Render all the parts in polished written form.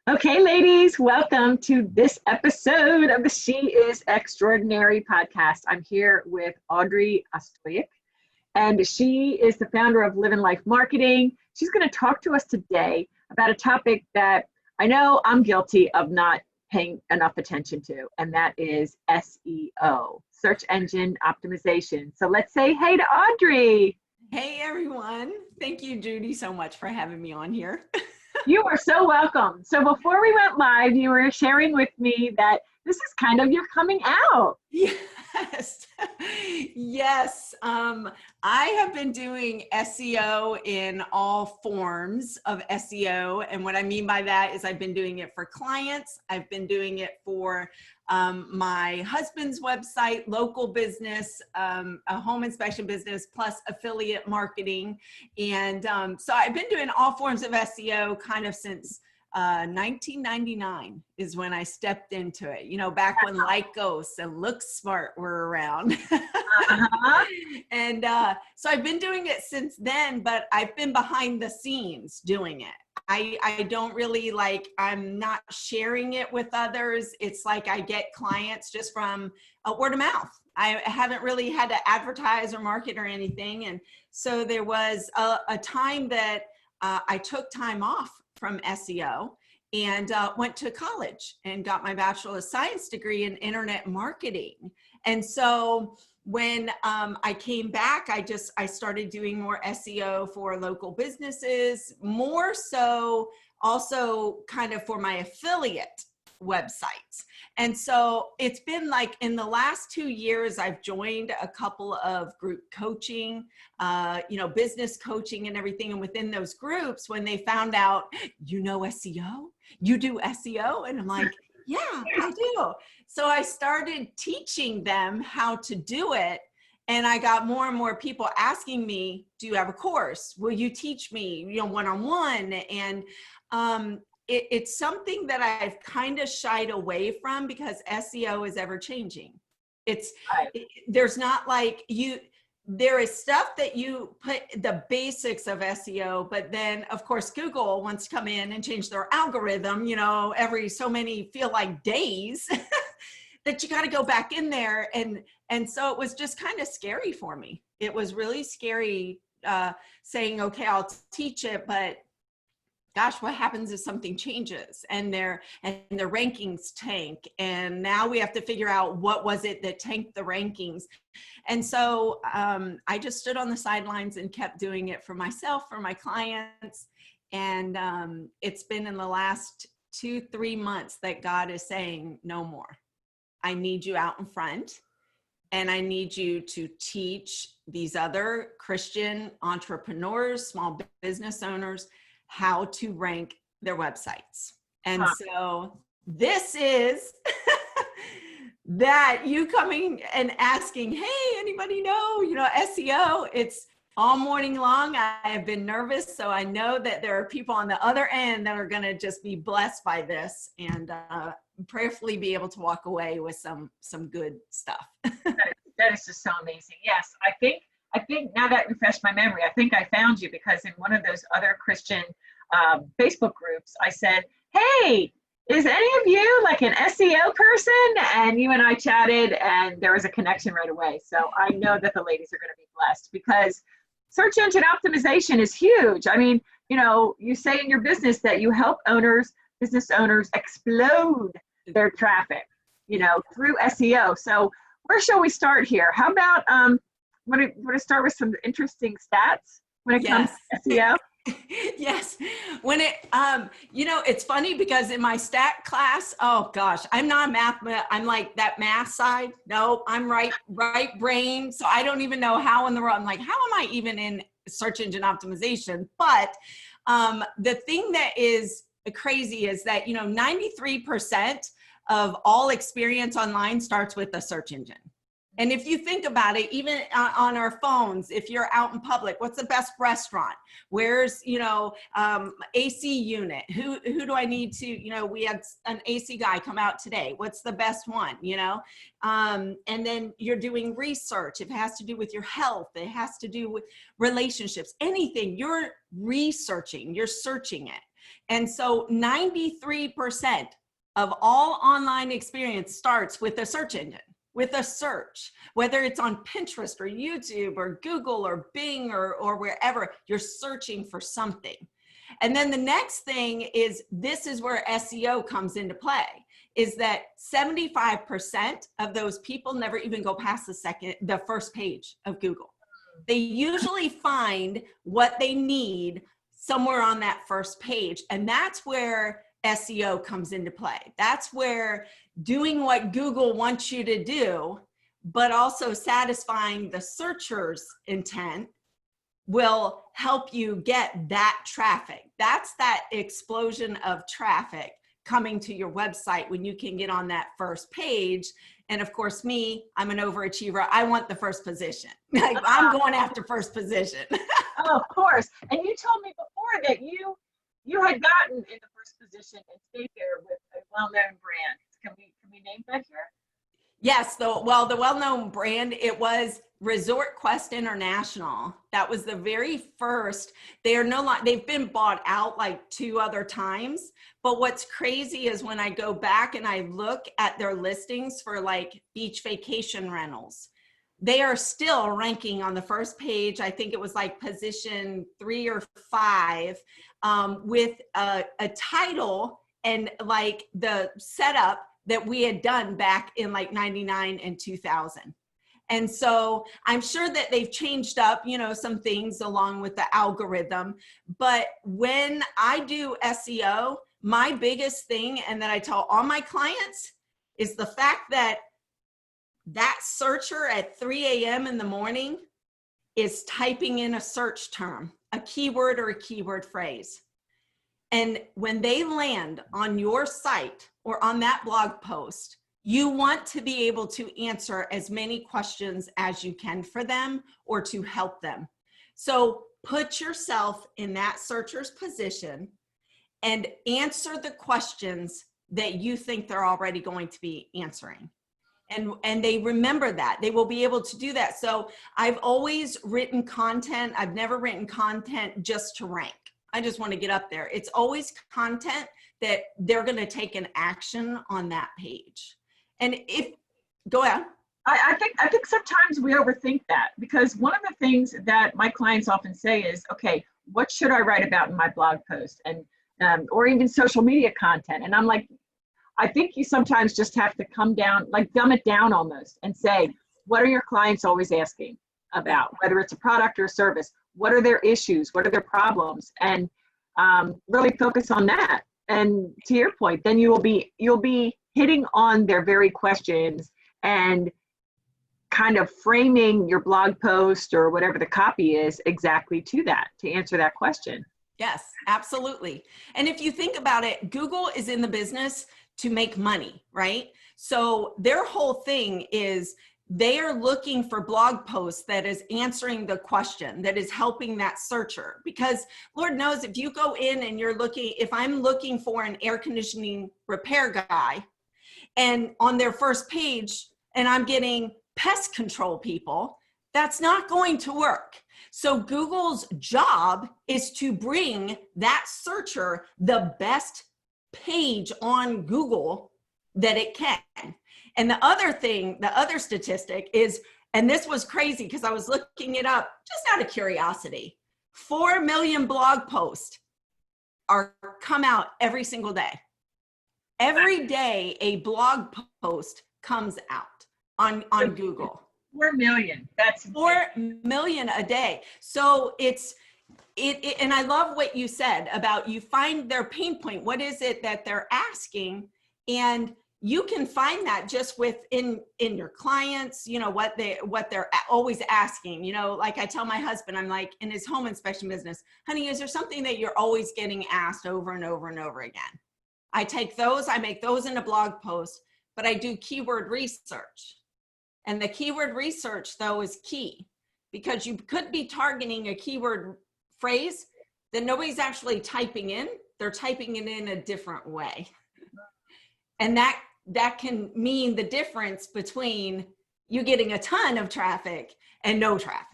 Okay, ladies, welcome to this episode of the She is Extraordinary podcast. I'm here with Audrey Ostoyic, and she is the founder of Livinlyfe Marketing. She's going to talk to us today about a topic that I know I'm guilty of not paying enough attention to, and that is SEO, search engine optimization. So let's say hey to Audrey. Hey everyone. Thank you, Judy, so much for having me on here. You are so welcome. So before we went live, you were sharing with me that this is kind of your coming out. Yes. Yes. I have been doing SEO in all forms of SEO. And what I mean by that is I've been doing it for clients. I've been doing it for my husband's website, local business, a home inspection business, plus affiliate marketing. And so I've been doing all forms of SEO kind of since 1999 is when I stepped into it, you know, back when Lycos and Look Smart were around. And so I've been doing it since then, but I've been behind the scenes doing it. I don't really I'm not sharing it with others. It's like I get clients just from word of mouth. I haven't really had to advertise or market or anything. And so there was a time that I took time off from SEO and went to college and got my Bachelor of Science degree in internet marketing. And so when I came back, I started doing more SEO for local businesses, more so also kind of for my affiliate websites. And so it's been like in the last 2 years, I've joined a couple of group coaching, business coaching and everything. And within those groups, when they found out, you know, SEO, you do SEO. And I'm like, yeah, I do. So I started teaching them how to do it. And I got more and more people asking me, do you have a course? Will you teach me, one-on-one? And it's something that I've kind of shied away from because SEO is ever changing. There's not there is stuff that you put the basics of SEO, but then of course Google wants to come in and change their algorithm, every so many feel like days that you got to go back in there. And so it was just kind of scary for me. It was really scary saying, okay, I'll teach it, but gosh, what happens if something changes and their rankings tank? And now we have to figure out what was it that tanked the rankings. And so I just stood on the sidelines and kept doing it for myself, for my clients. And it's been in the last 2-3 months that God is saying, no more. I need you out in front. And I need you to teach these other Christian entrepreneurs, small business owners, how to rank their websites. And so this is that you coming and asking, hey, anybody know, SEO, it's all morning long. I have been nervous. So I know that there are people on the other end that are going to just be blessed by this and prayerfully be able to walk away with some good stuff. That is just so amazing. Yes, I think now that refreshed my memory, I think I found you because in one of those other Christian Facebook groups, I said, hey, is any of you like an SEO person? And you and I chatted and there was a connection right away. So I know that the ladies are going to be blessed because search engine optimization is huge. I mean, you say in your business that you help business owners explode their traffic, through SEO. So where shall we start here? How about, want to start with some interesting stats when it comes to SEO? Yes. When it's funny because in my stat class, oh gosh, I'm not a math, I'm like that math side. No, I'm right brain. So I don't even know how in the world, I'm like, how am I even in search engine optimization? But the thing that is crazy is that, 93% of all experience online starts with a search engine. And if you think about it, even on our phones, if you're out in public, what's the best restaurant? Where's, AC unit? Who do I need to, we had an AC guy come out today. What's the best one, And then you're doing research. If it has to do with your health, it has to do with relationships, anything, you're researching, you're searching it. And so 93% of all online experience starts with a search engine, with a search, whether it's on Pinterest or YouTube or Google or Bing or wherever, you're searching for something. And then the next thing is, this is where SEO comes into play, is that 75% of those people never even go past the first page of Google. They usually find what they need somewhere on that first page. And that's where SEO comes into play. That's where doing what Google wants you to do, but also satisfying the searcher's intent, will help you get that traffic. That's that explosion of traffic coming to your website when you can get on that first page. And of course, me, I'm an overachiever. I want the first position. Like, I'm going after first position. Oh, of course. And you told me before that you had gotten in the first position and stayed there with a well-known brand. Can we name that here? Yes, the well-known brand, it was Resort Quest International. That was the very first. They've been bought out like 2 other times. But what's crazy is when I go back and I look at their listings for like beach vacation rentals, they are still ranking on the first page. I think it was like position 3 or 5, with a title and like the setup that we had done back in like 99 and 2000. And so I'm sure that they've changed up, some things along with the algorithm. But when I do SEO, my biggest thing, and that I tell all my clients, is the fact that that searcher at 3 a.m. in the morning is typing in a search term, a keyword or a keyword phrase. And when they land on your site or on that blog post, you want to be able to answer as many questions as you can for them or to help them. So put yourself in that searcher's position and answer the questions that you think they're already going to be answering. And they remember that. They will be able to do that. So I've always written content. I've never written content just to rank. I just want to get up there. It's always content that they're going to take an action on that page. And go ahead. I think sometimes we overthink that, because one of the things that my clients often say is, okay, what should I write about in my blog post, and or even social media content? And I'm like, I think you sometimes just have to come down, like dumb it down almost, and say, what are your clients always asking about, whether it's a product or a service? What are their issues? What are their problems? And really focus on that. And to your point, then you'll be hitting on their very questions and kind of framing your blog post or whatever the copy is exactly to answer that question. Yes, absolutely. And if you think about it, Google is in the business to make money, right? So their whole thing is they are looking for blog posts that is answering the question, that is helping that searcher. Because Lord knows, if you go in and if I'm looking for an air conditioning repair guy, and on their first page, and I'm getting pest control people, that's not going to work. So Google's job is to bring that searcher the best page on Google that it can. And the other statistic is, and this was crazy because I was looking it up just out of curiosity, 4 million blog posts come out every single day. Every day a blog post comes out on Google. 4 million. That's 4 million a day. So and I love what you said about, you find their pain point. What is it that they're asking? And you can find that just within your clients, what they're always asking. Like I tell my husband, I'm like, in his home inspection business, honey, is there something that you're always getting asked over and over and over again? I make those into blog posts, but I do keyword research. And the keyword research, though, is key, because you could be targeting a keyword phrase that nobody's actually typing in. They're typing it in a different way. And that can mean the difference between you getting a ton of traffic and no traffic.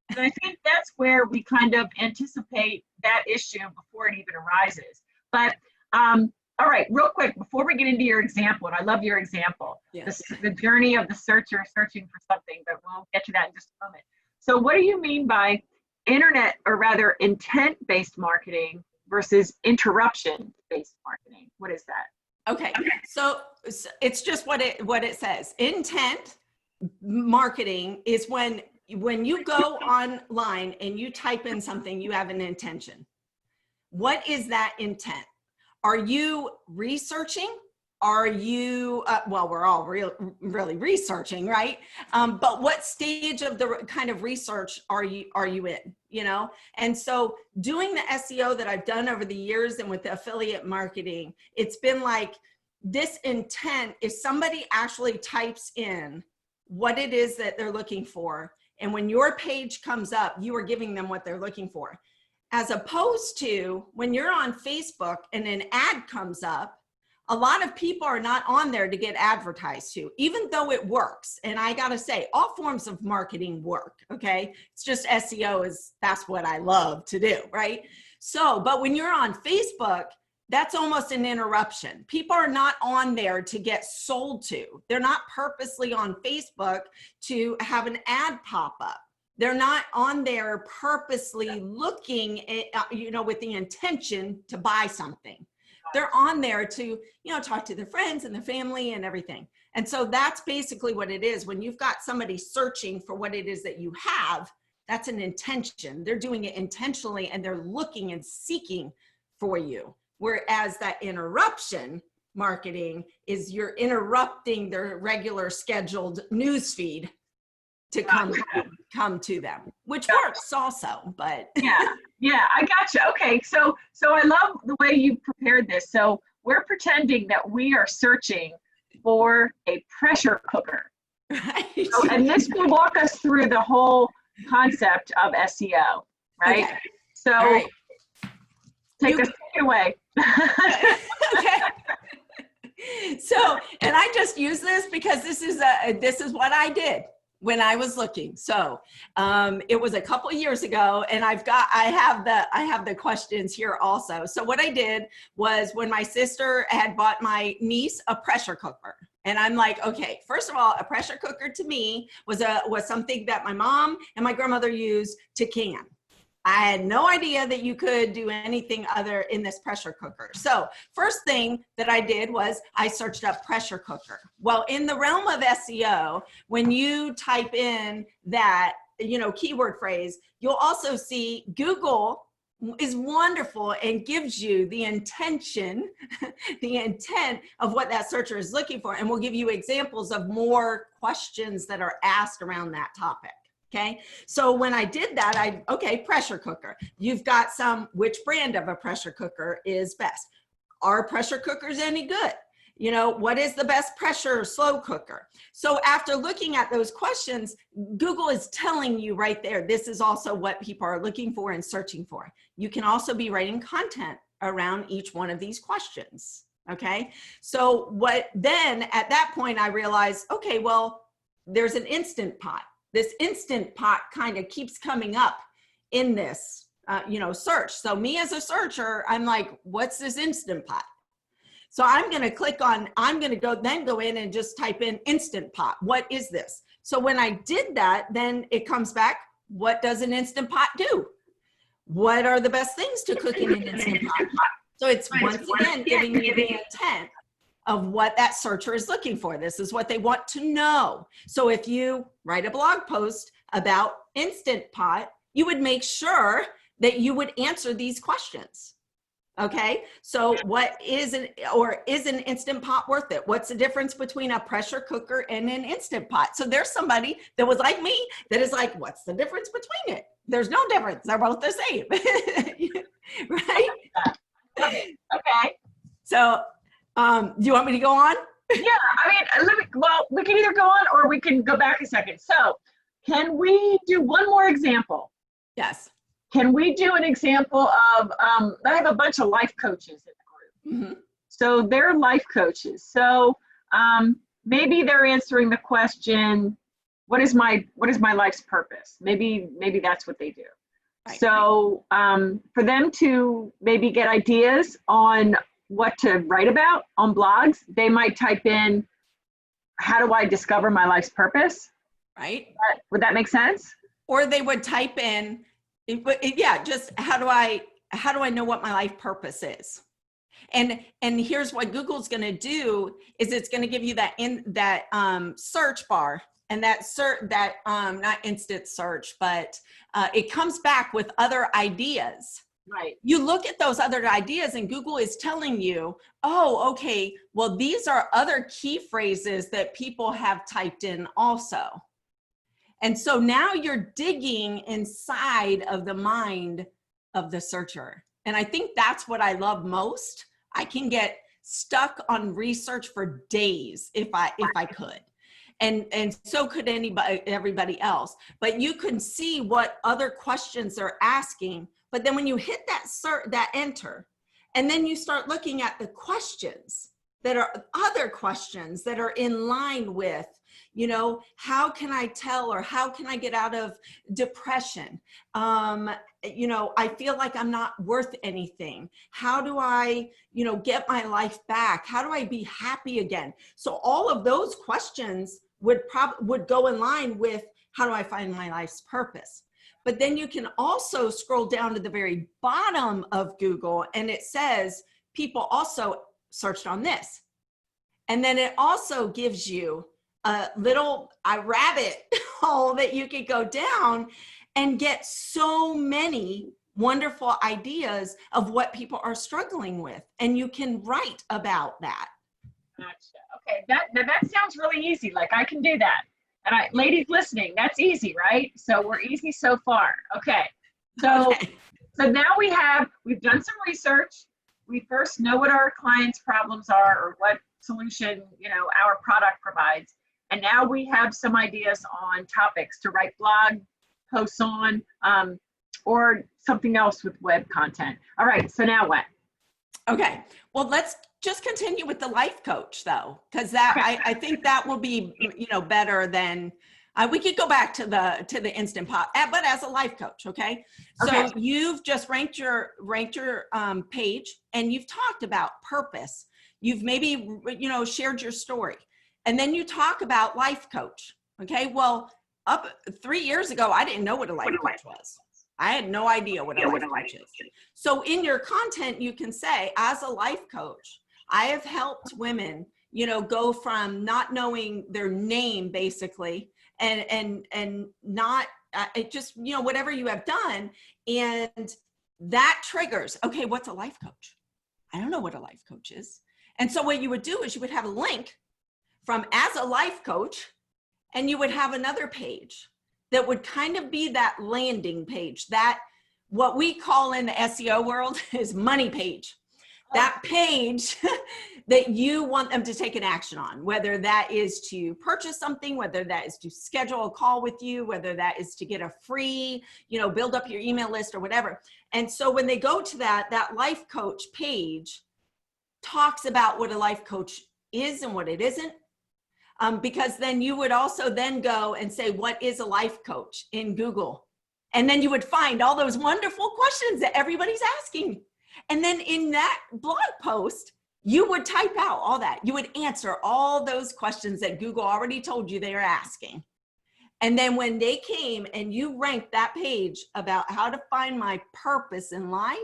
And I think that's where we kind of anticipate that issue before it even arises. But all right, real quick, before we get into your example, and I love your example, Yes. the journey of the searcher searching for something, but we'll get to that in just a moment. So what do you mean by internet, or rather intent-based marketing versus interruption-based marketing? What is that? Okay. So it's just what it says. Intent marketing is when you go online and you type in something, you have an intention. What is that intent? Are you researching? Are you, well, we're all really researching, right? But what stage of the kind of research are you in, you know? And so doing the SEO that I've done over the years and with the affiliate marketing, it's been like this intent, if somebody actually types in what it is that they're looking for, and when your page comes up, you are giving them what they're looking for. As opposed to when you're on Facebook and an ad comes up, a lot of people are not on there to get advertised to, even though it works. And I gotta say, all forms of marketing work, okay? It's just SEO that's what I love to do, right? So, but when you're on Facebook, that's almost an interruption. People are not on there to get sold to. They're not purposely on Facebook to have an ad pop up. They're not on there purposely looking at, you know, with the intention to buy something. They're on there to, you know, talk to their friends and their family and everything. And so that's basically what it is. When you've got somebody searching for what it is that you have, that's an intention. They're doing it intentionally and they're looking and seeking for you. Whereas that interruption marketing is you're interrupting their regular scheduled news feed to come to them, which works also, but. Yeah, I gotcha. Okay, so I love the way you prepared this. So we're pretending that we are searching for a pressure cooker. Right. So, and this will walk us through the whole concept of SEO, right? Okay. So right. take it away. Okay. So, and I just use this because this is what I did when I was looking. So it was a couple of years ago, and I have the questions here also. So what I did was when my sister had bought my niece a pressure cooker, and I'm like, okay, first of all, a pressure cooker to me was something that my mom and my grandmother used to can. I had no idea that you could do anything other in this pressure cooker. So first thing that I did was I searched up pressure cooker. Well, in the realm of SEO, when you type in that, you know, keyword phrase, you'll also see Google is wonderful and gives you the intention, the intent of what that searcher is looking for. And we'll give you examples of more questions that are asked around that topic. Okay, so when I did that, pressure cooker. You've got which brand of a pressure cooker is best? Are pressure cookers any good? You know, what is the best pressure slow cooker? So after looking at those questions, Google is telling you right there, this is also what people are looking for and searching for. You can also be writing content around each one of these questions. Okay, so then at that point I realized, okay, well, there's an Instant Pot. This Instant Pot kind of keeps coming up in this, search. So me as a searcher, I'm like, what's this Instant Pot? So I'm going to go in and just type in Instant Pot. What is this? So when I did that, then it comes back, what does an Instant Pot do? What are the best things to cook in an Instant Pot? So it's once again giving me the intent of what that searcher is looking for. This is what they want to know. So if you write a blog post about Instant Pot, you would make sure that you would answer these questions. Okay, so is an Instant Pot worth it? What's the difference between a pressure cooker and an Instant Pot? So there's somebody that was like me that is like, what's the difference between it? There's no difference. They're both the same. Right? Okay. So do you want me to go on? Yeah, I mean, we can either go on or we can go back a second. So can we do one more example? Yes. Can we do an example of, I have a bunch of life coaches in the group. Mm-hmm. So they're life coaches. So maybe they're answering the question, what is my life's purpose? Maybe that's what they do. Right. So for them to maybe get ideas on what to write about on blogs, they might type in, how do I discover my life's purpose? Right. Would that make sense? Or they would type in, yeah, just how do I know what my life purpose is? And here's what Google's going to do is it's going to give you that search bar, and that not instant search, but it comes back with other ideas. Right. You look at those other ideas and Google is telling you, oh, okay, well, these are other key phrases that people have typed in also. And so now you're digging inside of the mind of the searcher. And I think that's what I love most. I can get stuck on research for days if I could. And so could everybody else. But you can see what other questions they're asking. But then when you hit that enter, and then you start looking at the questions that are other questions that are in line with, you know, how can I tell, or how can I get out of depression? You know, I feel like I'm not worth anything. How do I, you know, get my life back? How do I be happy again? So all of those questions would go in line with, how do I find my life's purpose? But then you can also scroll down to the very bottom of Google, and it says people also searched on this. And then it also gives you a rabbit hole that you could go down and get so many wonderful ideas of what people are struggling with. And you can write about that. Gotcha. Okay, that sounds really easy. Like, I can do that. And ladies listening, that's easy, right? So we're easy so far. Okay. So now we've done some research. We first know what our clients' problems are, or what solution, you know, our product provides. And now we have some ideas on topics to write blog posts on, or something else with web content. All right, so now what? Okay, well, let's just continue with the life coach though, because that, I think that will be, you know, better than, we could go back to the Instant Pot, but as a life coach, okay? So you've just ranked your page, and you've talked about purpose. You've maybe, you know, shared your story, and then you talk about life coach, okay? Well, up 3 years ago, I didn't know what a life coach was. I had no idea what a life coach is. So in your content, you can say, as a life coach, I have helped women, you know, go from not knowing their name basically, and not just, you know, whatever you have done. And that triggers, okay, what's a life coach? I don't know what a life coach is. And so what you would do is you would have a link from as a life coach, and you would have another page that would kind of be that landing page, that what we call in the SEO world is money page. That page that you want them to take an action on, whether that is to purchase something, whether that is to schedule a call with you, whether that is to get a free, you know, build up your email list or whatever. And so when they go to that life coach page talks about what a life coach is and what it isn't. Because then you would also then go and say, what is a life coach in Google? And then you would find all those wonderful questions that everybody's asking. And then in that blog post, you would type out all that. You would answer all those questions that Google already told you they were asking. And then when they came and you ranked that page about how to find my purpose in life,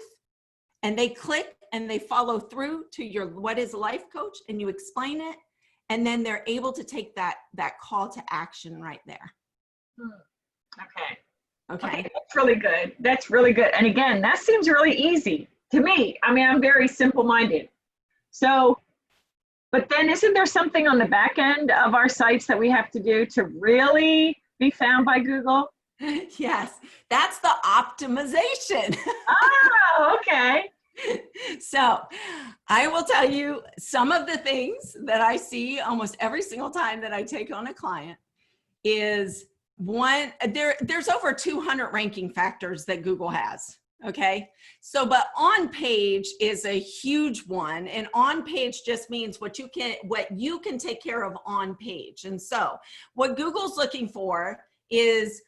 and they click and they follow through to your what is a life coach, and you explain it, and then they're able to take that call to action right there. Okay, that's really good. That's really good. And again, that seems really easy to me. I mean, I'm very simple-minded. So, but then isn't there something on the back end of our sites that we have to do to really be found by Google? Yes, that's the optimization. Oh, okay. So I will tell you some of the things that I see almost every single time that I take on a client is one, there's over 200 ranking factors that Google has. Okay. So, but on page is a huge one, and on page just means what you can take care of on page. And so what Google's looking for is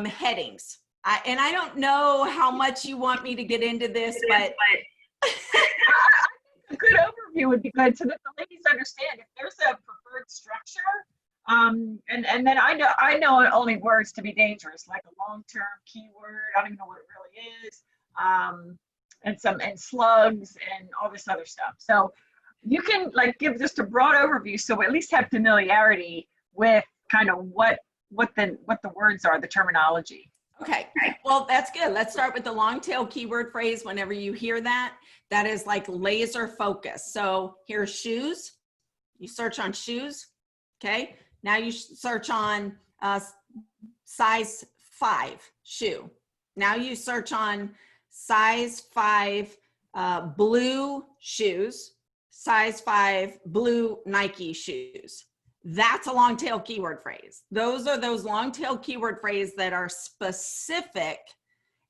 headings. And I don't know how much you want me to get into this, but a good overview would be good so that the ladies understand if there's a preferred structure. And then I know only words to be dangerous, like a long-term keyword. I don't even know what it really is. And slugs and all this other stuff. So you can like give just a broad overview so we at least have familiarity with kind of what the words are, the terminology. Okay, well, that's good. Let's start with the long tail keyword phrase. Whenever you hear that, that is like laser focus. So here's shoes. You search on shoes. Okay, now you search on size 5 shoe. Now you search on size 5 blue shoes, size 5 blue Nike shoes. That's a long tail keyword phrase. Those are those long tail keyword phrases that are specific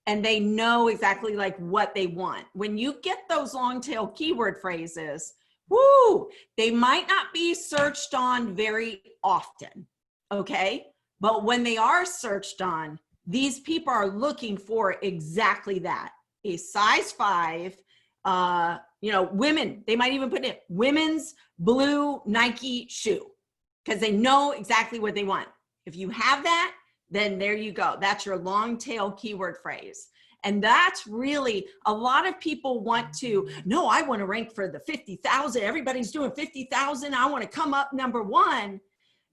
and they know exactly like what they want. When you get those long tail keyword phrases, woo, they might not be searched on very often, okay? But when they are searched on, these people are looking for exactly that. A size 5, women, they might even put in women's blue Nike shoe, because they know exactly what they want. If you have that, then there you go. That's your long tail keyword phrase. And that's really, a lot of people want to, no, I want to rank for the 50,000. Everybody's doing 50,000. I want to come up number 1,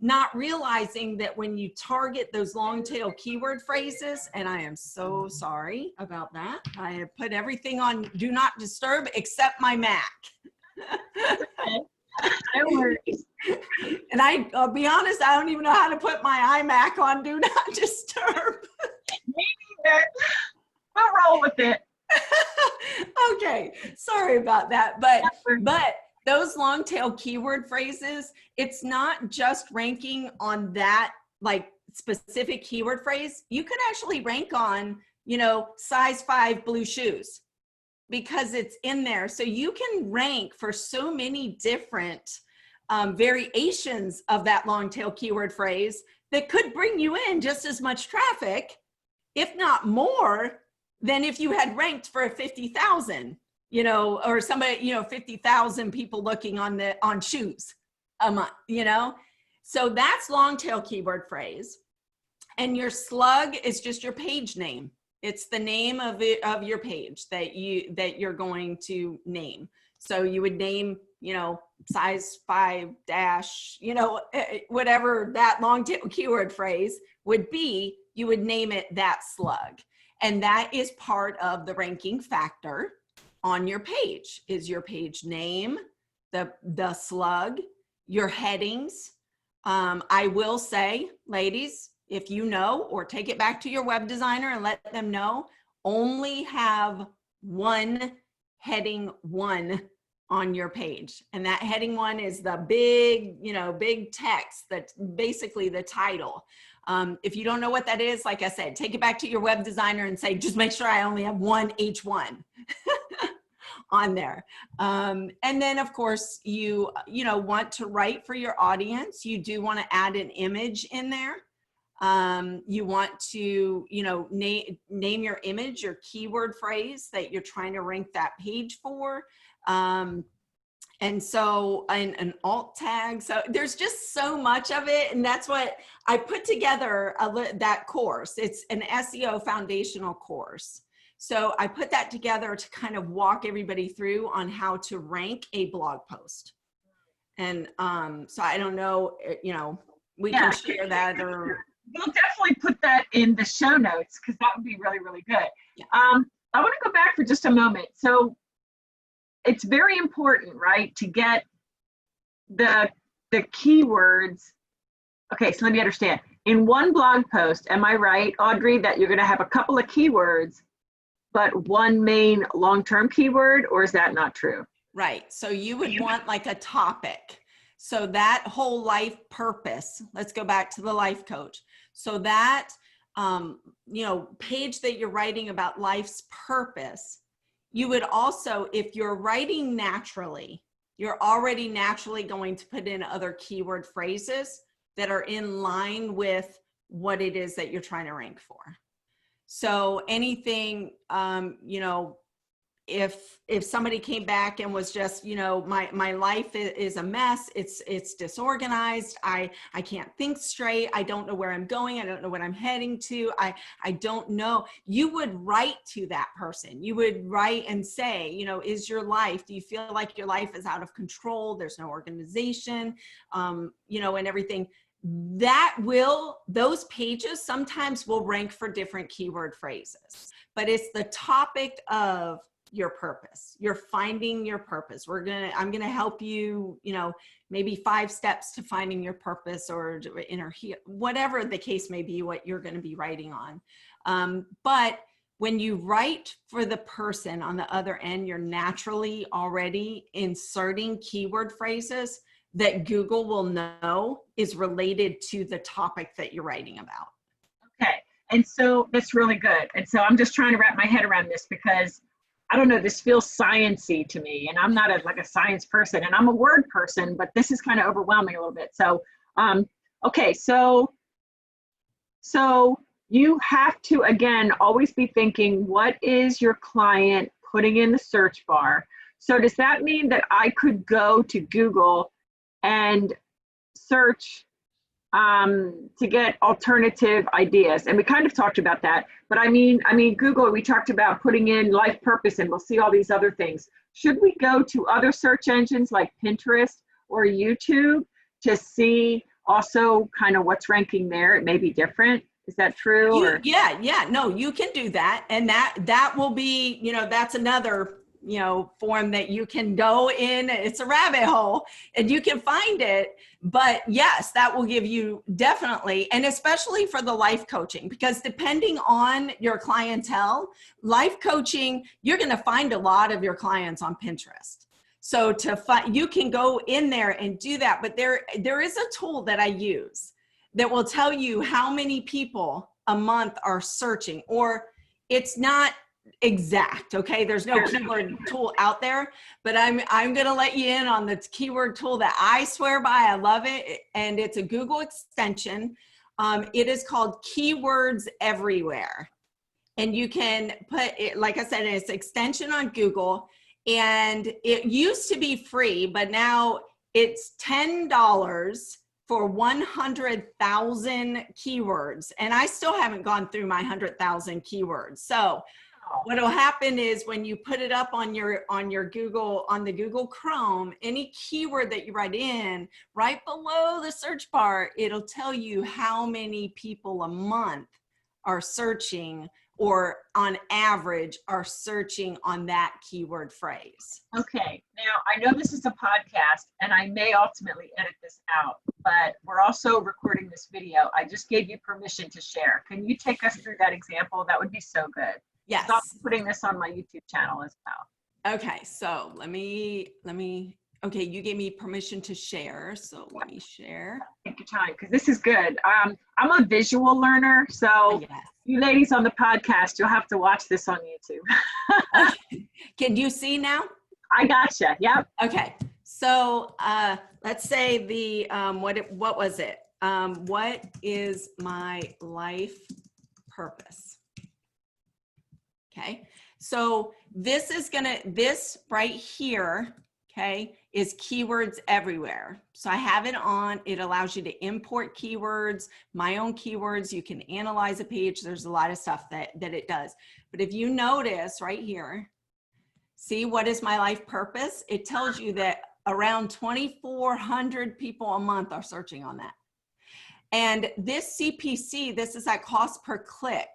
not realizing that when you target those long tail keyword phrases, and I am so sorry about that. I have put everything on do not disturb except my Mac. No worries. And I'll be honest, I don't even know how to put my iMac on do not disturb. Me neither. We'll roll with it. Okay, sorry about that. But those long tail keyword phrases, it's not just ranking on that like specific keyword phrase. You could actually rank on, size 5 blue shoes, because it's in there. So you can rank for so many different variations of that long tail keyword phrase that could bring you in just as much traffic, if not more, than if you had ranked for 50,000, or somebody, 50,000 people looking on shoes a month, So that's long tail keyword phrase. And your slug is just your page name. It's the name of your page that you're going to name. So you would name, size 5 dash, whatever that long tail keyword phrase would be, you would name it that slug. And that is part of the ranking factor on your page, is your page name, the slug, your headings. I will say, ladies, if you know, or take it back to your web designer and let them know, only have one heading 1 on your page. And that heading 1 is the big, big text that's basically the title. If you don't know what that is, like I said, take it back to your web designer and say, just make sure I only have one H1 on there. And then of course you want to write for your audience. You do want to add an image in there. You want to, name your image, your keyword phrase that you're trying to rank that page for. And so an alt tag. So there's just so much of it. And that's what I put together that course. It's an SEO foundational course. So I put that together to kind of walk everybody through on how to rank a blog post. And so I don't know, we can share that, or we'll definitely put that in the show notes, because that would be really, really good. Yeah. I want to go back for just a moment. So it's very important, right, to get the keywords. Okay, so let me understand. In one blog post, am I right, Audrey, that you're going to have a couple of keywords, but one main long-term keyword, or is that not true? Right. So you would want like a topic. So that whole life purpose, let's go back to the life coach. So that, page that you're writing about life's purpose, you would also, if you're writing naturally, you're already naturally going to put in other keyword phrases that are in line with what it is that you're trying to rank for. So anything, you know, if somebody came back and was just, you know, my life is a mess, it's disorganized, I can't think straight, I don't know where I'm going, I don't know what I'm heading to, I don't know, you would write to that person. You would write and say, you know, is your life, do you feel like your life is out of control, there's no organization, you know, and everything. That will, those pages sometimes will rank for different keyword phrases, but it's the topic of your purpose. You're finding your purpose. I'm gonna help you, you know, maybe 5 steps to finding your purpose, or inner heal, whatever the case may be, what you're gonna be writing on. But when you write for the person on the other end, you're naturally already inserting keyword phrases that Google will know is related to the topic that you're writing about. Okay, and so that's really good. And so I'm just trying to wrap my head around this, because I don't know, this feels sciencey to me, and I'm not like a science person, and I'm a word person, but this is kind of overwhelming a little bit. So, okay, so you have to, again, always be thinking, what is your client putting in the search bar? So does that mean that I could go to Google and search to get alternative ideas? And we kind of talked about that, but I mean, Google, we talked about putting in life purpose, and we'll see all these other things. Should we go to other search engines like Pinterest or YouTube to see also kind of what's ranking there? It may be different. Is that true? Yeah, no, you can do that. And that will be, you know, that's another, you know, form that you can go in. It's a rabbit hole and you can find it. But yes, that will give you definitely, and especially for the life coaching, because depending on your clientele, life coaching, you're going to find a lot of your clients on Pinterest. So to find, you can go in there and do that. But there is a tool that I use that will tell you how many people a month are searching, or it's not exact, okay? There's no keyword tool out there, but I'm going to let you in on the keyword tool that I swear by. I love it, and it's a Google extension. It is called Keywords Everywhere, and you can put it, like I said, it's an extension on Google, and it used to be free, but now it's $10 for 100,000 keywords, and I still haven't gone through my 100,000 keywords. So what will happen is when you put it up on your Google, on the Google Chrome, any keyword that you write in, right below the search bar, it'll tell you how many people a month are searching, or on average are searching on that keyword phrase. Okay, now I know this is a podcast and I may ultimately edit this out, but we're also recording this video. I just gave you permission to share. Can you take us through that example? That would be so good. Yes. Stop putting this on my YouTube channel as well. Okay, so let me, okay, you gave me permission to share, so let me share. Take your time, because this is good. I'm a visual learner, so yes. You ladies on the podcast, you'll have to watch this on YouTube. Okay. Can you see now? I gotcha, yep. Okay, so let's say the, what was it? What is my life purpose? Okay, so this is this right here, okay, is keywords everywhere. So I have it on, it allows you to import keywords, my own keywords, you can analyze a page, there's a lot of stuff that it does. But if you notice right here, see what is my life purpose? It tells you that around 2,400 people a month are searching on that. And this CPC, this is at cost per click.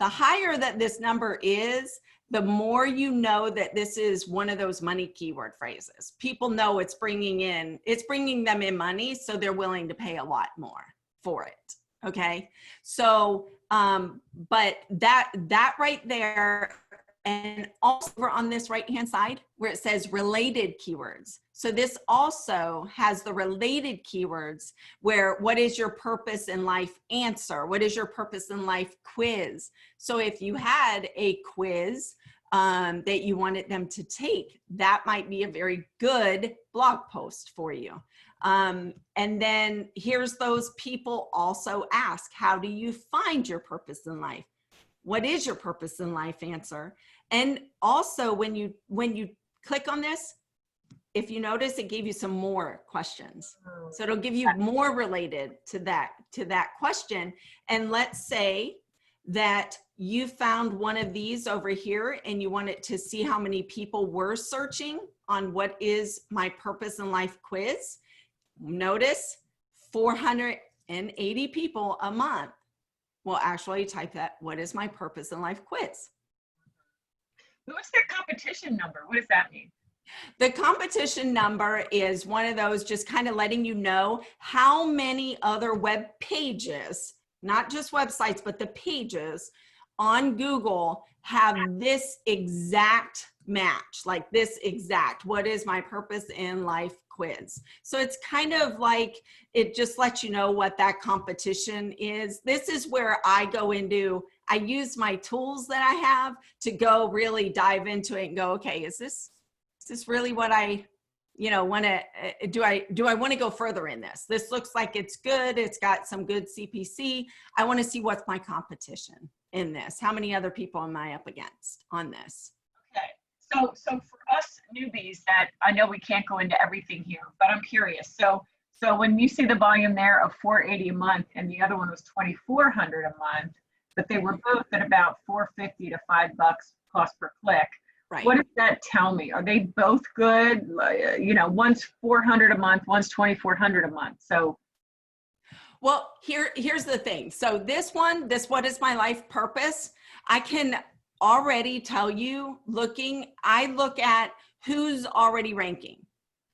The higher that this number is, the more you know that this is one of those money keyword phrases. People know it's bringing them in money, so they're willing to pay a lot more for it, okay? So, but that right there, and also over on this right-hand side where it says related keywords. So this also has the related keywords where what is your purpose in life answer? What is your purpose in life quiz? So if you had a quiz that you wanted them to take, that might be a very good blog post for you. And then here's those people also ask, how do you find your purpose in life? what is your purpose in life answer. And also when you click on this, if you notice, it gave you some more questions. So it'll give you more related to that question. And let's say that you found one of these over here and you wanted to see how many people were searching on what is my purpose in life quiz. Notice 480 people a month will actually type that, what is my purpose in life quiz. What's their competition number? What does that mean? The competition number is one of those just kind of letting you know how many other web pages, not just websites, but the pages on Google have this exact match, like this exact, what is my purpose in life quiz. So it's kind of like, it just lets you know what that competition is. This is where I go into, I use my tools that I have to go really dive into it and go, okay, is this really what I, want to, do I want to go further in this? This looks like it's good. It's got some good CPC. I want to see what's my competition in this. How many other people am I up against on this? Okay. So for us newbies that I know we can't go into everything here, but I'm curious. So when you see the volume there of 480 a month and the other one was 2,400 a month, but they were both at about 450 to $5 cost per click. Right. What does that tell me? Are they both good? One's 400 a month, one's 2,400 a month. So, well, here's the thing. So this what is my life purpose? I can already tell you, I look at who's already ranking.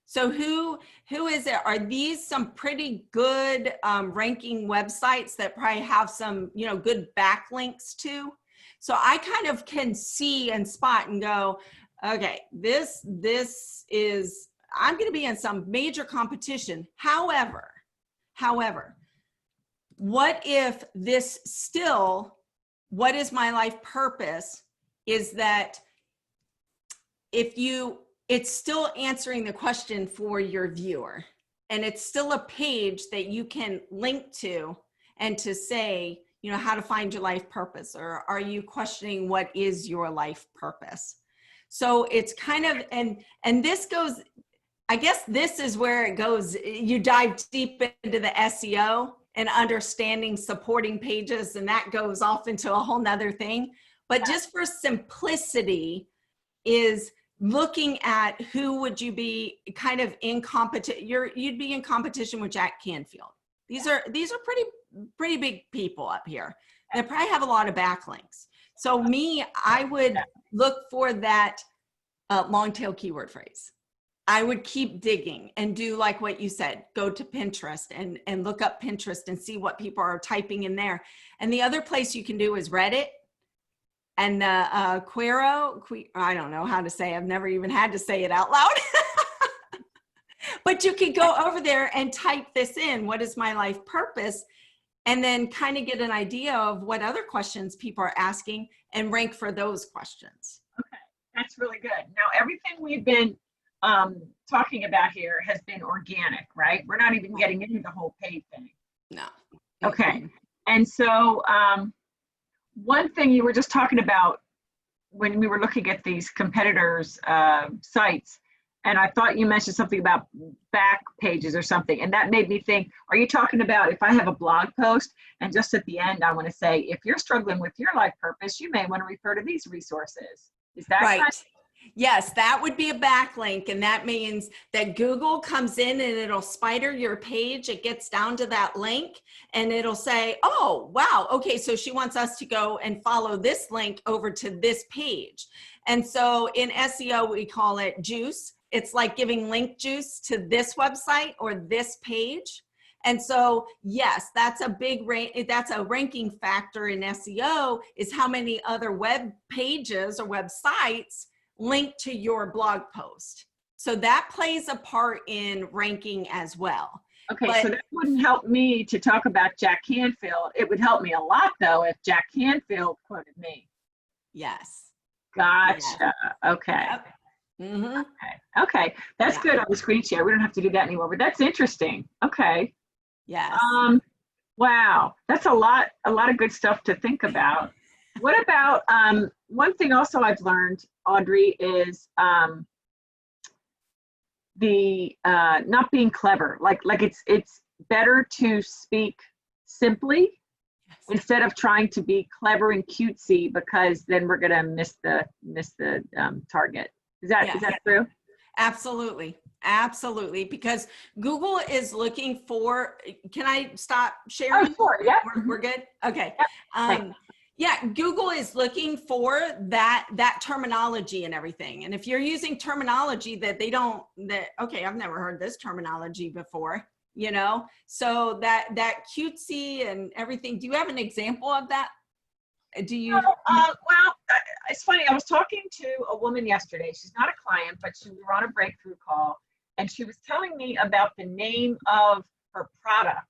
So who is it? Are these some pretty good ranking websites that probably have some, good backlinks to? So I kind of can see and spot and go, okay, this is, I'm going to be in some major competition. However, what if this still, what is my life purpose is that it's still answering the question for your viewer, and it's still a page that you can link to and to say, how to find your life purpose, or are you questioning what is your life purpose? So it's kind of, and this goes, I guess this is where it goes, you dive deep into the SEO and understanding supporting pages, and that goes off into a whole nother thing. But just for simplicity is looking at who would you be kind of in competition, you'd be in competition with Jack Canfield. These are pretty big people up here. They probably have a lot of backlinks. So I would look for that long tail keyword phrase. I would keep digging and do like what you said, go to Pinterest and look up Pinterest and see what people are typing in there. And the other place you can do is Reddit and Quero, I don't know how to say, I've never even had to say it out loud. But you could go over there and type this in, what is my life purpose? And then kind of get an idea of what other questions people are asking and rank for those questions. Okay, that's really good. Now, everything we've been talking about here has been organic, right? We're not even getting into the whole paid thing. No. Okay. And so one thing you were just talking about when we were looking at these competitors' sites, and I thought you mentioned something about back pages or something, and that made me think, are you talking about if I have a blog post and just at the end I want to say, if you're struggling with your life purpose, you may want to refer to these resources. Is that right? Kind of- Yes, that would be a backlink, and that means that Google comes in and it'll spider your page. It gets down to that link and it'll say, oh, wow, okay, so she wants us to go and follow this link over to this page. And so in SEO, we call it juice. It's like giving link juice to this website or this page. And so, yes, that's that's a ranking factor in SEO, is how many other web pages or websites link to your blog post. So that plays a part in ranking as well. Okay, so that wouldn't help me to talk about Jack Canfield. It would help me a lot, though, if Jack Canfield quoted me. Yes. Gotcha. Yeah. Okay. Yep. Mm-hmm. Okay. That's good on the screen share. We don't have to do that anymore, but that's interesting. Okay. Yes. Wow. That's a lot of good stuff to think about. What about, one thing also I've learned, Audrey, is the not being clever. Like it's better to speak simply instead of trying to be clever and cutesy, because then we're gonna miss the target. Is that true? Absolutely. Absolutely. Because Google is looking for, can I stop sharing? Oh, sure. Yeah. We're good. Okay. Yep. Yeah, Google is looking for that terminology and everything. And if you're using terminology that okay, I've never heard this terminology before, you know? So that cutesy and everything. Do you have an example of that? Do you? Well, it's funny. I was talking to a woman yesterday. She's not a client, but we were on a breakthrough call, and she was telling me about the name of her product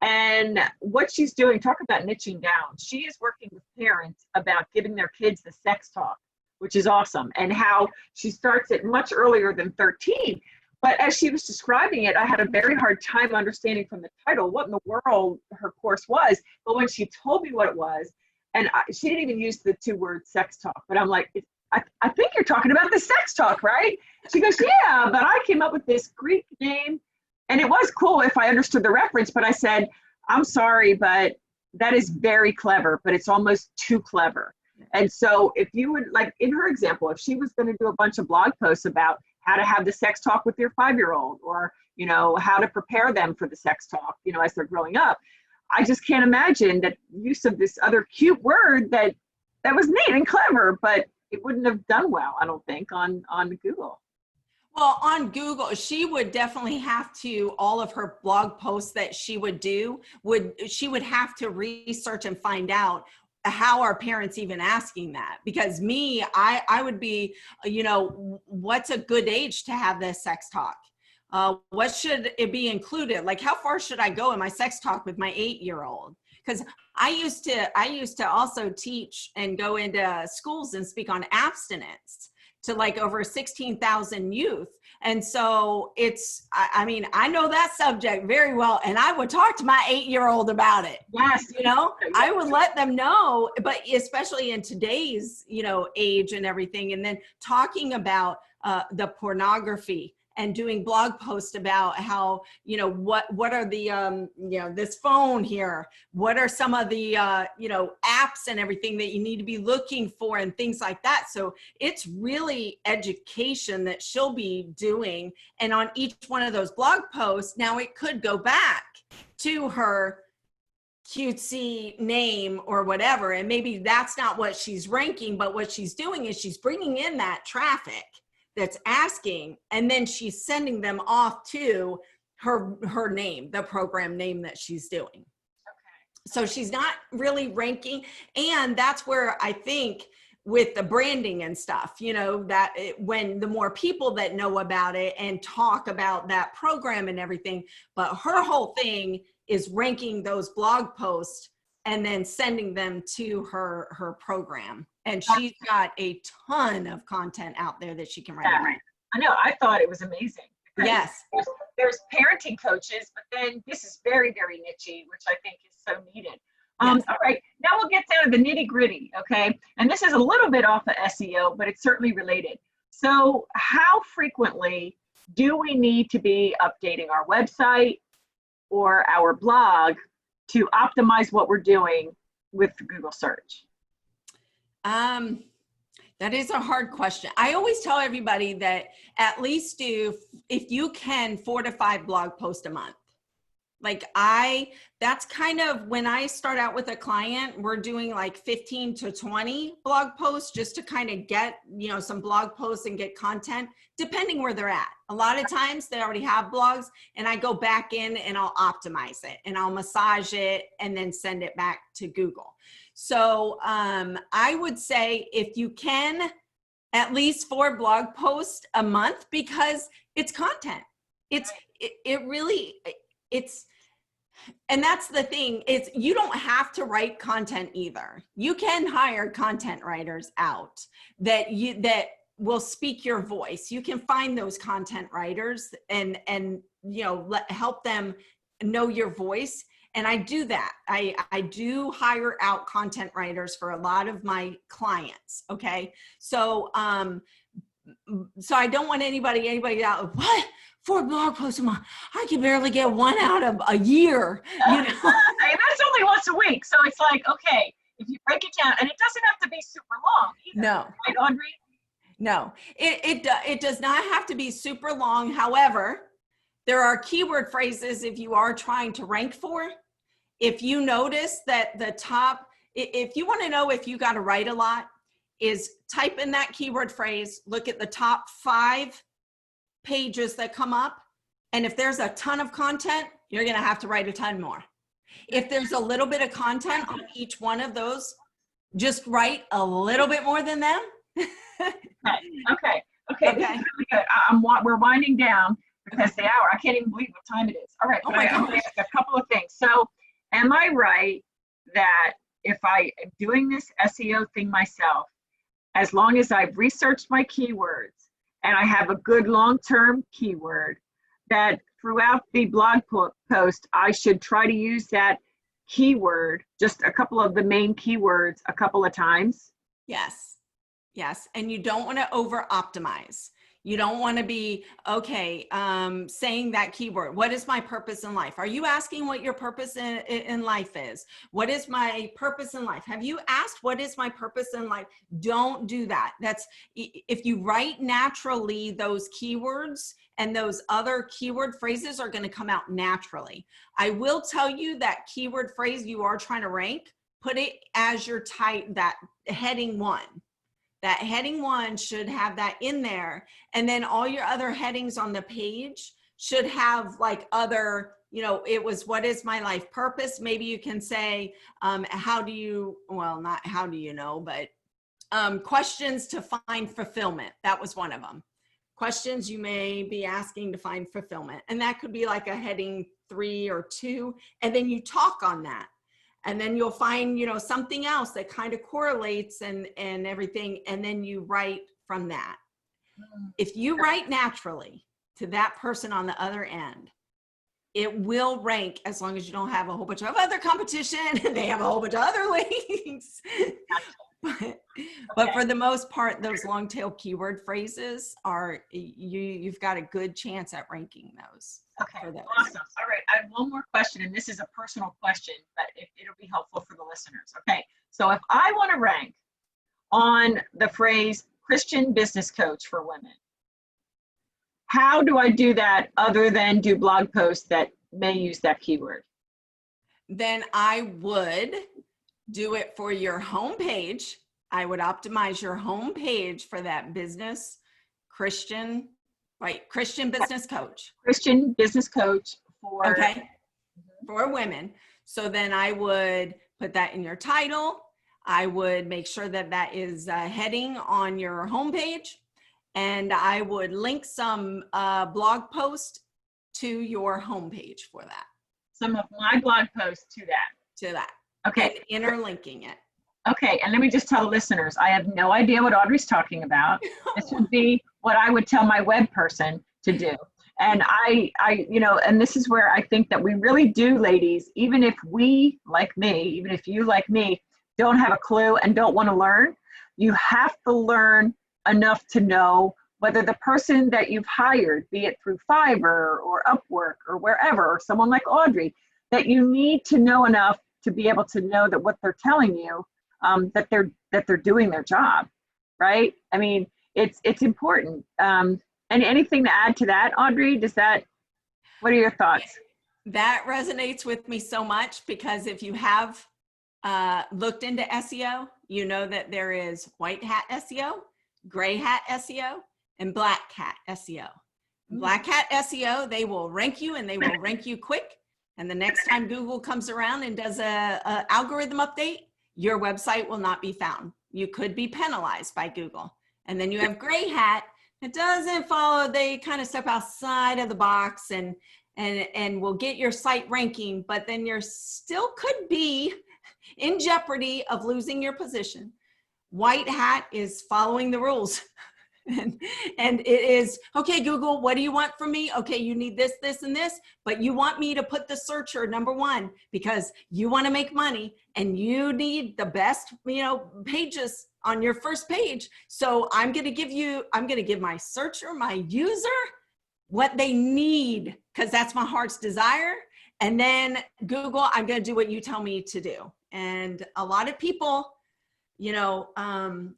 and what she's doing. Talk about niching down. She is working with parents about giving their kids the sex talk, which is awesome, and how she starts it much earlier than 13. But as she was describing it, I had a very hard time understanding from the title what in the world her course was. But when she told me what it was, and she didn't even use the 2 words sex talk, but I'm like, I think you're talking about the sex talk, right? She goes, yeah, but I came up with this Greek name, and it was cool if I understood the reference, but I said, I'm sorry, but that is very clever, but it's almost too clever. And so if you would, like in her example, if she was going to do a bunch of blog posts about how to have the sex talk with your 5-year-old, or, you know, how to prepare them for the sex talk, you know, as they're growing up, I just can't imagine that use of this other cute word that was neat and clever, but it wouldn't have done well, I don't think, on Google. Well, on Google, she would definitely have to, all of her blog posts that she would do, she would have to research and find out how are parents even asking that? Because me, I would be, you know, what's a good age to have this sex talk? What should it be included? Like, how far should I go in my sex talk with my 8-year-old? Because I used to also teach and go into schools and speak on abstinence to like over 16,000 youth. And so I mean, I know that subject very well, and I would talk to my 8-year-old about it. Yes. You know, I would let them know, but especially in today's, you know, age and everything. And then talking about the pornography, and doing blog posts about how, you know, what are the, you know, this phone here, what are some of the, you know, apps and everything that you need to be looking for and things like that. So it's really education that she'll be doing. And on each one of those blog posts, now it could go back to her cutesy name or whatever. And maybe that's not what she's ranking, but what she's doing is she's bringing in that traffic that's asking, and then she's sending them off to her name, the program name that she's doing. Okay. So she's not really ranking. And that's where I think with the branding and stuff, you know, that when the more people that know about it and talk about that program and everything, but her whole thing is ranking those blog posts and then sending them to her program. And she's got a ton of content out there that she can write. Yeah, I know. I thought it was amazing. Yes. There's parenting coaches, but then this is very, very niche-y, which I think is so needed. Yes. All right, now we'll get down to the nitty-gritty, okay? And this is a little bit off of SEO, but it's certainly related. So how frequently do we need to be updating our website or our blog to optimize what we're doing with Google search? That is a hard question. I always tell everybody that at least do, if you can, 4 to 5 blog posts a month. Like that's kind of when I start out with a client, we're doing like 15 to 20 blog posts just to kind of get, you know, some blog posts and get content, depending where they're at. A lot of times they already have blogs, and I go back in and I'll optimize it and I'll massage it and then send it back to Google. So I would say if you can, at least 4 blog posts a month, because it's content. And that's the thing, it's, you don't have to write content either. You can hire content writers out that will speak your voice. You can find those content writers and you know, help them know your voice. And I do that. I do hire out content writers for a lot of my clients. Okay. So, so I don't want anybody out, what? 4 blog posts a month. I can barely get one out of a year, you know? And that's only once a week. So it's like, okay, if you break it down, and it doesn't have to be super long either. No. Right, Audrey? No, it does not have to be super long. However, there are keyword phrases if you are trying to rank for. If you notice that the top, if you want to know if you got to write a lot, is type in that keyword phrase, look at the top 5 pages that come up. And if there's a ton of content, you're going to have to write a ton more. If there's a little bit of content on each one of those, just write a little bit more than them. Okay. This is really good. We're winding down because the hour, I can't even believe what time it is. All right, Oh my I'm going to ask a couple of things. So am I right that if I am doing this SEO thing myself, as long as I've researched my keywords and I have a good long-term keyword, that throughout the blog post, I should try to use that keyword, just a couple of the main keywords a couple of times? Yes. Yes. And you don't want to over optimize. You don't want to be, okay, saying that keyword. What is my purpose in life? Are you asking what your purpose in life is? What is my purpose in life? Have you asked what is my purpose in life? Don't do that. That's, if you write naturally, those keywords and those other keyword phrases are going to come out naturally. I will tell you that keyword phrase you are trying to rank, put it as your that heading 1. That heading 1 should have that in there. And then all your other headings on the page should have like other, you know, it was, what is my life purpose? Maybe you can say, how do you, well, not how do you know, but questions to find fulfillment. That was one of them. Questions you may be asking to find fulfillment. And that could be like a heading 3 or 2. And then you talk on that. And then you'll find, you know, something else that kind of correlates and everything. And then you write from that. If you write naturally to that person on the other end, it will rank as long as you don't have a whole bunch of other competition and they have a whole bunch of other links. But for the most part, those long tail keyword phrases are, you've got a good chance at ranking those. Okay, awesome. All right, I have one more question, and this is a personal question, but it'll be helpful for the listeners. Okay, so if I want to rank on the phrase Christian business coach for women, how do I do that other than do blog posts that may use that keyword? Then I would do it for your homepage. I would optimize your homepage for that business Christian business coach. Christian business coach for for women. So then I would put that in your title. I would make sure that that is a heading on your homepage, and I would link some blog post to your homepage for that. Some of my blog posts to that. Okay. And interlinking it. Okay, and let me just tell the listeners, I have no idea what Audrey's talking about. This would be what I would tell my web person to do. And I, you know, and this is where I think that we really do, ladies, even if we, like me, even if you, like me, don't have a clue and don't want to learn, you have to learn enough to know whether the person that you've hired, be it through Fiverr or Upwork or wherever, or someone like Audrey, that you need to know enough to be able to know that what they're telling you, that they're doing their job, right? I mean, it's important. And anything to add to that, Audrey? What are your thoughts? That resonates with me so much, because if you have looked into SEO, you know that there is white hat SEO, gray hat SEO, and black hat SEO. Black hat SEO, they will rank you, and they will rank you quick. And the next time Google comes around and does a algorithm update, your website will not be found. You could be penalized by Google. And then you have gray hat. It doesn't follow, they kind of step outside of the box and will get your site ranking, but then you're still could be in jeopardy of losing your position. White hat is following the rules. And it is, okay, Google, what do you want from me? Okay, you need this, this, and this, but you want me to put the searcher #1 because you want to make money and you need the best, pages on your first page. So I'm going to give my searcher, my user, what they need, because that's my heart's desire. And then Google, I'm going to do what you tell me to do. And a lot of people, I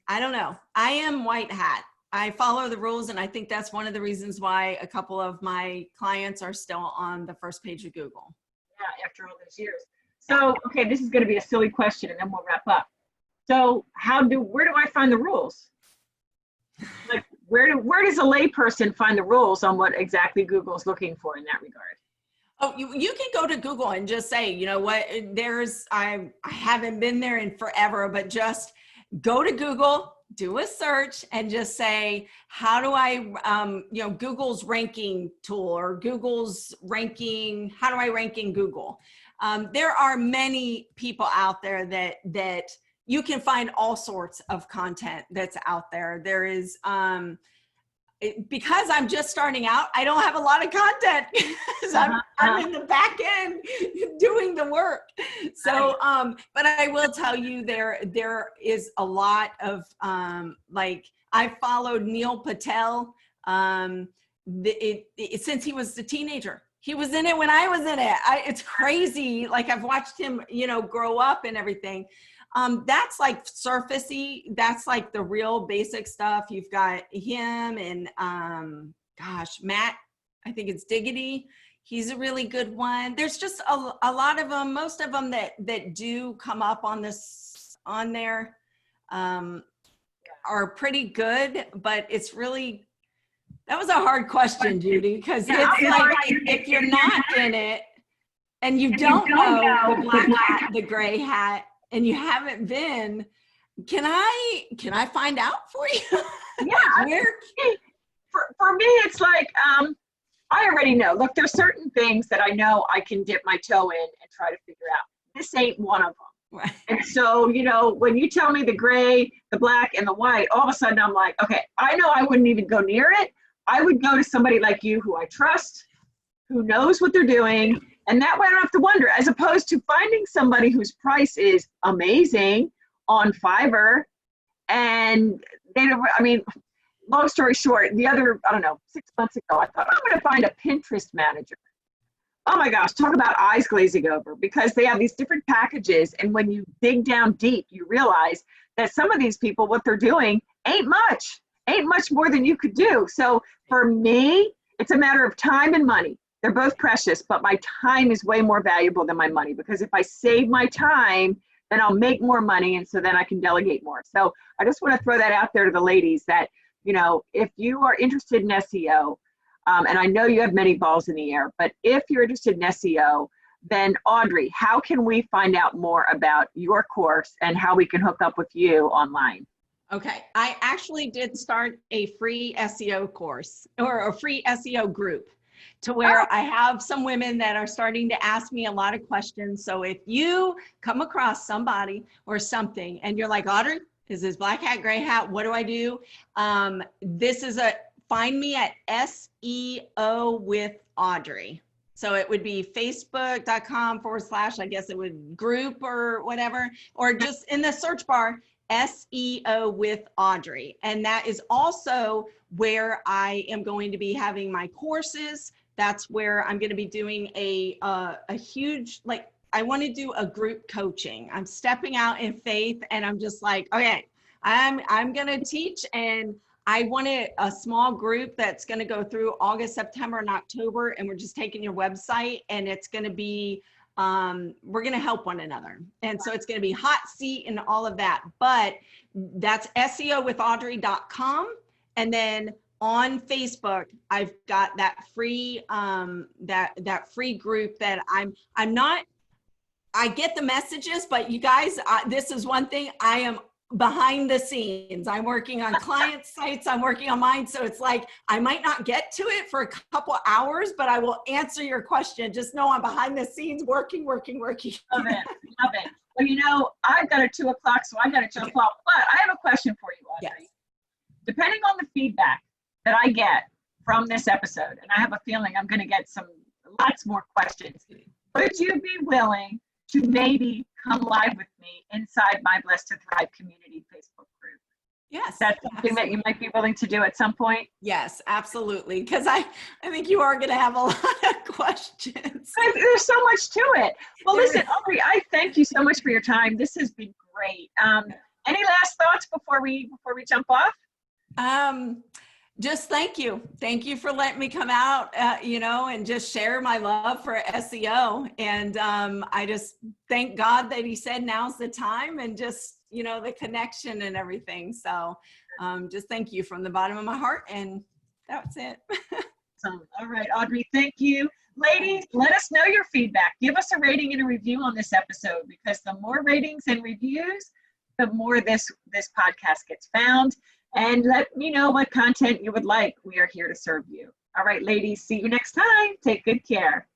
don't know. I am white hat. I follow the rules. And I think that's one of the reasons why a couple of my clients are still on the first page of Google. Yeah, after all those years. So, okay, this is going to be a silly question and then we'll wrap up. So where do I find the rules? Like, where does a layperson find the rules on what exactly Google's looking for in that regard? Oh, you can go to Google and just say, you know what, I haven't been there in forever, but just go to Google, do a search and just say, how do I, Google's ranking tool or Google's ranking, how do I rank in Google? There are many people out there that you can find all sorts of content that's out there. There is, because I'm just starting out, I don't have a lot of content because I'm in the back end doing the work. So, but I will tell you there is a lot of, I followed Neil Patel since he was a teenager. He was in it when I was in it. It's crazy. Like I've watched him, grow up and everything. That's like surfacey. That's like the real basic stuff. You've got him and, Matt, I think it's Diggity. He's a really good one. There's just a lot of them, most of them that do come up on there, are pretty good, but it's really, that was a hard question, Judy, because it's like, if you're not in it and you don't know the black hat, the gray hat, and you haven't been, can I find out for you? Yeah. For me, it's like, I already know. Look, there's certain things that I know I can dip my toe in and try to figure out. This ain't one of them. Right. And so, when you tell me the gray, the black, and the white, all of a sudden I'm like, okay, I know I wouldn't even go near it. I would go to somebody like you who I trust, who knows what they're doing. And that way I don't have to wonder, as opposed to finding somebody whose price is amazing on Fiverr. And long story short, 6 months ago, I thought, I'm going to find a Pinterest manager. Oh my gosh, talk about eyes glazing over, because they have these different packages. And when you dig down deep, you realize that some of these people, what they're doing ain't much more than you could do. So for me, it's a matter of time and money. They're both precious, but my time is way more valuable than my money, because if I save my time, then I'll make more money. And so then I can delegate more. So I just want to throw that out there to the ladies that, if you are interested in SEO, and I know you have many balls in the air, but if you're interested in SEO, then Audrey, how can we find out more about your course and how we can hook up with you online? Okay, I actually did start a free SEO course or a free SEO group to where I have some women that are starting to ask me a lot of questions. So if you come across somebody or something and you're like, Audrey, is this black hat, gray hat? What do I do? Find me at SEO with Audrey. So it would be facebook.com/ I guess it would group or whatever, or just in the search bar, SEO with Audrey. And that is also where I am going to be having my courses. That's where I'm going to be doing a huge, I want to do a group coaching. I'm stepping out in faith and I'm just like, okay, I'm going to teach, and I wanted a small group that's going to go through August, September, and October. And we're just taking your website, and it's going to be, we're going to help one another. And so it's going to be hot seat and all of that, but that's SEOwithaudrey.com. And then on Facebook, I've got that free, that free group that I get the messages, but you guys, this is one thing, I am behind the scenes. I'm working on client sites, I'm working on mine. So it's like, I might not get to it for a couple hours, but I will answer your question. Just know I'm behind the scenes working. Love it, love it. Well, I've got a 2 o'clock, so I got to jump off, but I have a question for you, Audrey. Yes. depending on the feedback that I get from this episode, and I have a feeling I'm going to get lots more questions, would you be willing to maybe come live with me inside my Blessed to Thrive community Facebook group? Yes. That's something that you might be willing to do at some point? Yes, absolutely. Because I think you are going to have a lot of questions. There's so much to it. Well, listen, Audrey, I thank you so much for your time. This has been great. Any last thoughts before we jump off? Just thank you. Thank you for letting me come out, and just share my love for SEO. And I just thank God that he said now's the time, and just, the connection and everything. So just thank you from the bottom of my heart. And that's it. All right, Audrey, thank you. Ladies, let us know your feedback. Give us a rating and a review on this episode, because the more ratings and reviews, the more this podcast gets found. And let me know what content you would like. We are here to serve you. All right, ladies, see you next time. Take good care.